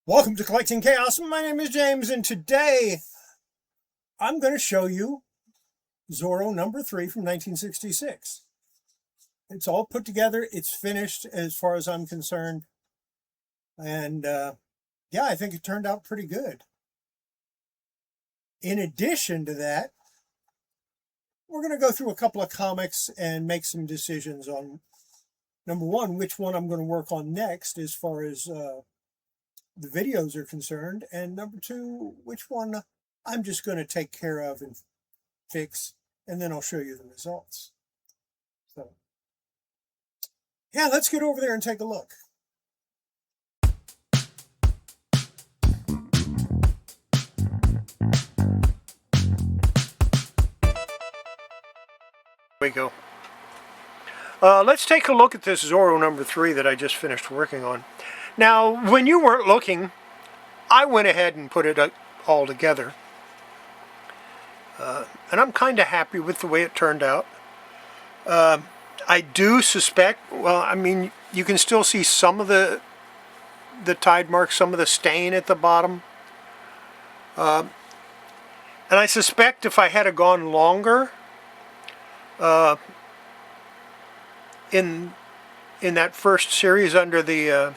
Welcome to Collecting Chaos. My name is James, and today I'm going to show you Zorro number 3 from 1966. It's all put together. It's finished as far as I'm concerned. And yeah, I think it turned out pretty good. In addition to that, we're going to go through a couple of comics and make some decisions on, number one, which one I'm going to work on next as far as the videos are concerned, and number two, which one I'm just going to take care of and fix, and then I'll show you the results. So yeah, let's get over there and take a look. Here we go. Let's take a look at this Zorro number 3 that I just finished working on. Now, when you weren't looking, I went ahead and put it all together. And I'm kind of happy with the way it turned out. I do suspect, well, I mean, you can still see some of the tide marks, some of the stain at the bottom. And I suspect if I had gone longer in that first series under the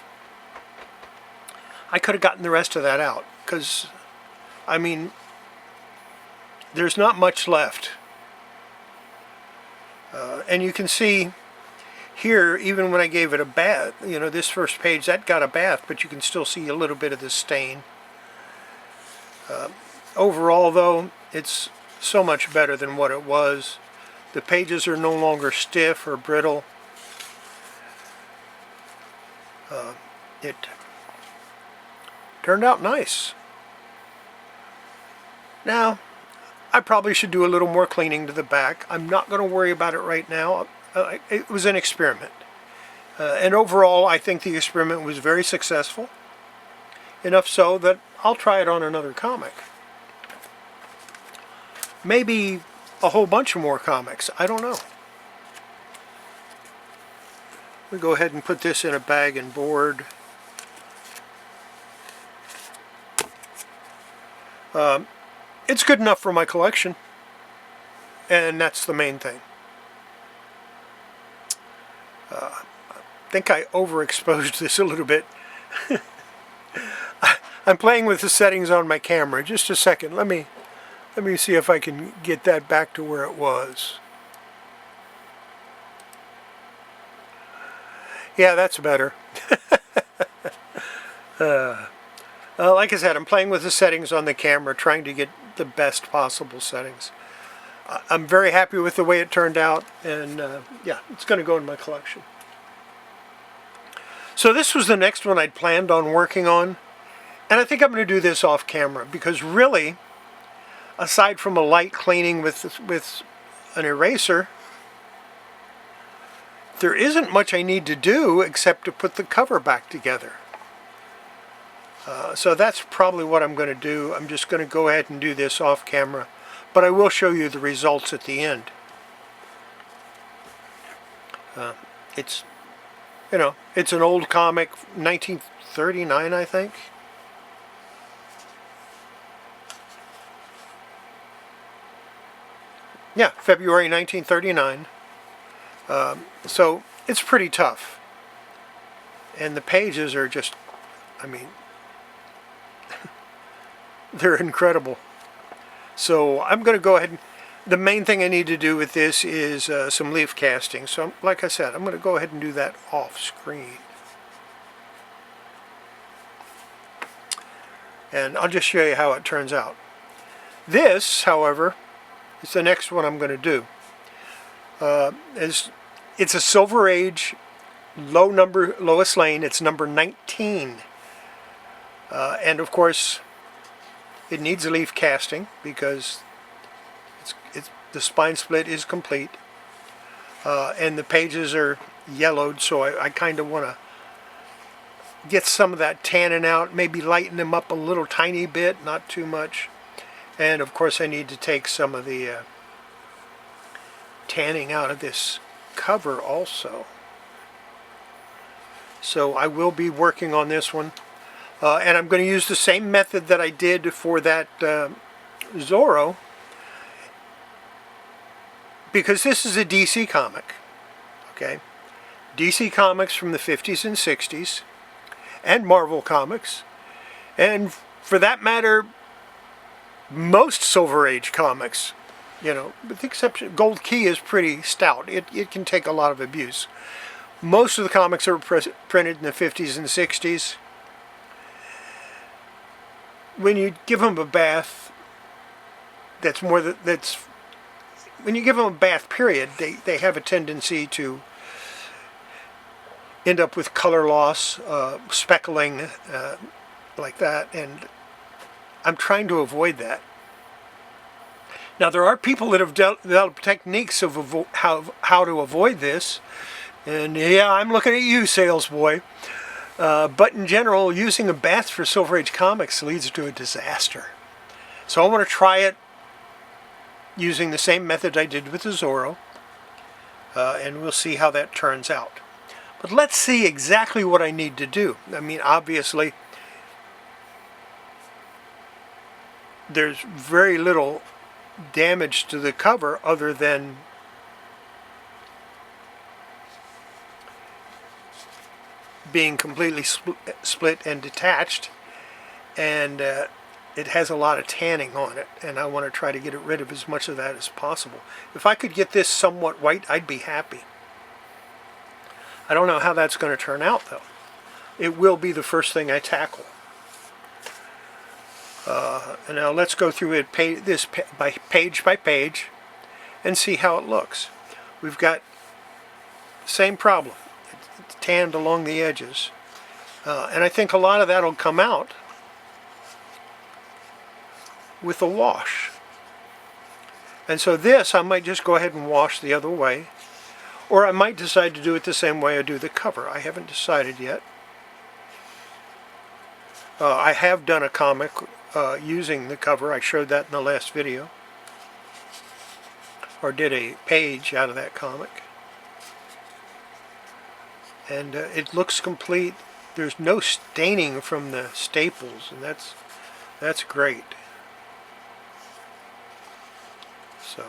I could have gotten the rest of that out, because, I mean, there's not much left. And you can see here, even when I gave it a bath, you know, this first page, that got a bath, but you can still see a little bit of the stain. Overall, though, it's so much better than what it was. The pages are no longer stiff or brittle. It turned out nice. Now, I probably should do a little more cleaning to the back. I'm not going to worry about it right now. It was an experiment. And overall, I think the experiment was very successful. Enough so that I'll try it on another comic. Maybe a whole bunch of more comics. I don't know. We'll go ahead and put this in a bag and board. It's good enough for my collection, and that's the main thing. I think I overexposed this a little bit. I'm playing with the settings on my camera. Just a second. Let me see if I can get that back to where it was. Yeah, that's better. Like I said, I'm playing with the settings on the camera, trying to get the best possible settings. I'm very happy with the way it turned out, and yeah, it's going to go in my collection. So this was the next one I'd planned on working on, and I think I'm going to do this off camera, because really, aside from a light cleaning with an eraser, there isn't much I need to do except to put the cover back together. So that's probably what I'm going to do. I'm just going to go ahead and do this off camera, but I will show you the results at the end. It's, you know, it's an old comic, 1939, I think. Yeah, February 1939. So it's pretty tough. And the pages are just, I mean, they're incredible. So I'm going to go ahead and, the main thing I need to do with this is some leaf casting. So like I said, I'm going to go ahead and do that off screen. And I'll just show you how it turns out. This, however, is the next one I'm going to do. It's a Silver Age Lois Lane. It's number 19. And of course, it needs a leaf casting because the spine split is complete. And the pages are yellowed, so I kind of want to get some of that tannin out, maybe lighten them up a little tiny bit, not too much. And of course I need to take some of the tanning out of this cover also. So I will be working on this one. And I'm going to use the same method that I did for that Zorro, because this is a DC comic, okay? DC comics from the 50s and 60s, and Marvel comics, and for that matter, most Silver Age comics, you know, with the exception, Gold Key is pretty stout. It can take a lot of abuse. Most of the comics that were printed in the 50s and 60s, when you give them a bath, when you give them a bath period, they have a tendency to end up with color loss, speckling, like that, and I'm trying to avoid that. Now, there are people that have developed techniques of how to avoid this, and yeah, I'm looking at you, sales boy. But in general, using a bath for Silver Age comics leads to a disaster. So I want to try it using the same method I did with the Zorro, and we'll see how that turns out. But let's see exactly what I need to do. I mean, obviously, there's very little damage to the cover other than being completely split and detached, and it has a lot of tanning on it, and I want to try to get rid of as much of that as possible. If I could get this somewhat white, I'd be happy. I don't know how that's going to turn out, though. It will be the first thing I tackle. And now let's go through it page by page and see how it looks. We've got the same problem. It's tanned along the edges. And I think a lot of that will come out with a wash. And so this, I might just go ahead and wash the other way. Or I might decide to do it the same way I do the cover. I haven't decided yet. I have done a comic using the cover. I showed that in the last video. Or did a page out of that comic. And it looks complete. There's no staining from the staples, and that's great. So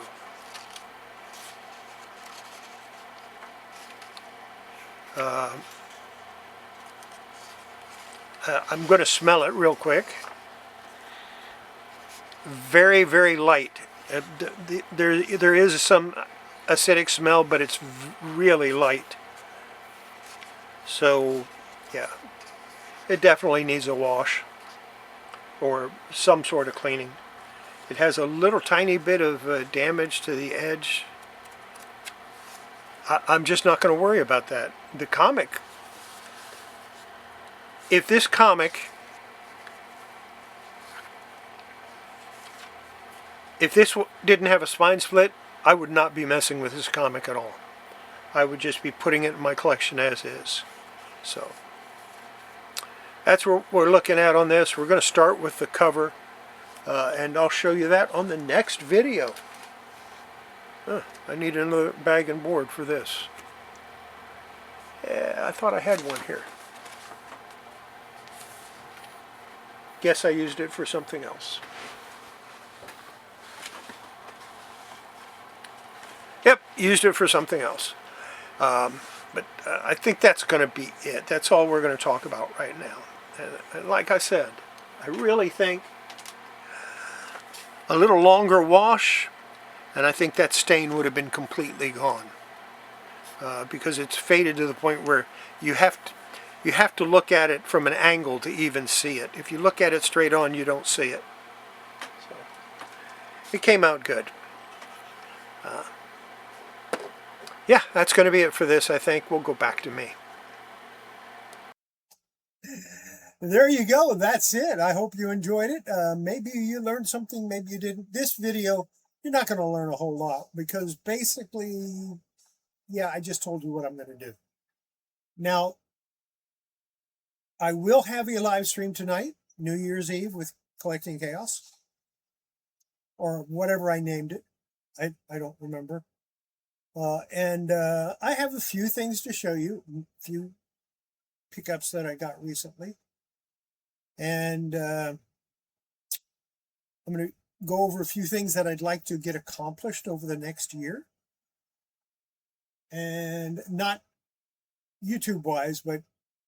I'm going to smell it real quick. Very, very light. There is some acidic smell, but it's really light. So, yeah, it definitely needs a wash or some sort of cleaning. It has a little tiny bit of damage to the edge. I'm just not going to worry about that. The comic, if this didn't have a spine split, I would not be messing with this comic at all. I would just be putting it in my collection as is. So that's what we're looking at on this. We're going to start with the cover, and I'll show you that on the next video. I need another bag and board for this. Yeah, I thought I had one here. Guess I used it for something else. Yep, used it for something else. But I think that's going to be it. That's all we're going to talk about right now. And like I said, I really think a little longer wash, and I think that stain would have been completely gone. Because it's faded to the point where you have to look at it from an angle to even see it. If you look at it straight on, you don't see it. So it came out good. Yeah, that's going to be it for this, I think. We'll go back to me. There you go. That's it. I hope you enjoyed it. Maybe you learned something, maybe you didn't. This video, you're not going to learn a whole lot because basically, yeah, I just told you what I'm going to do. Now, I will have a live stream tonight, New Year's Eve, with Kollecting Kaos, or whatever I named it. I don't remember. And I have a few things to show you, a few pickups that I got recently. And I'm going to go over a few things that I'd like to get accomplished over the next year. And not YouTube-wise, but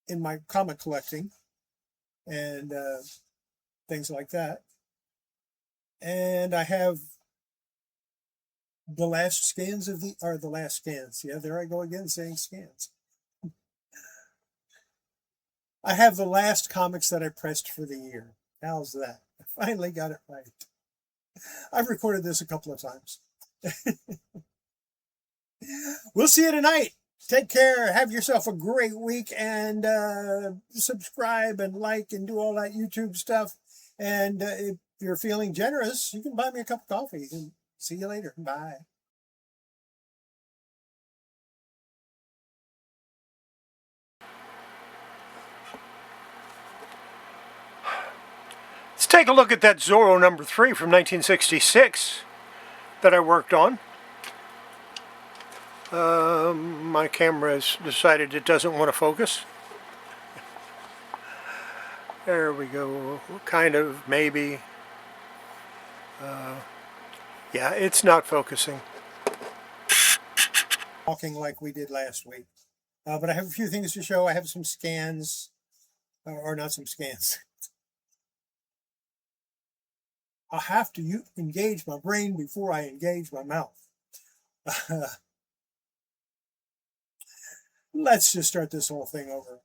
in my comic collecting and things like that. And I have the last scans of the last scans. Yeah, there I go again saying scans. I have the last comics that I pressed for the year. How's that? I finally got it right. I've recorded this a couple of times. We'll see you tonight. Take care. Have yourself a great week, and subscribe and like and do all that YouTube stuff. And if you're feeling generous, you can buy me a cup of coffee. And see you later. Bye. Let's take a look at that Zorro number 3 from 1966 that I worked on. My camera has decided it doesn't want to focus. There we go. Kind of, maybe. Yeah, it's not focusing. Talking like we did last week. But I have a few things to show. I have some scans, or not some scans. I have to engage my brain before I engage my mouth. Let's just start this whole thing over.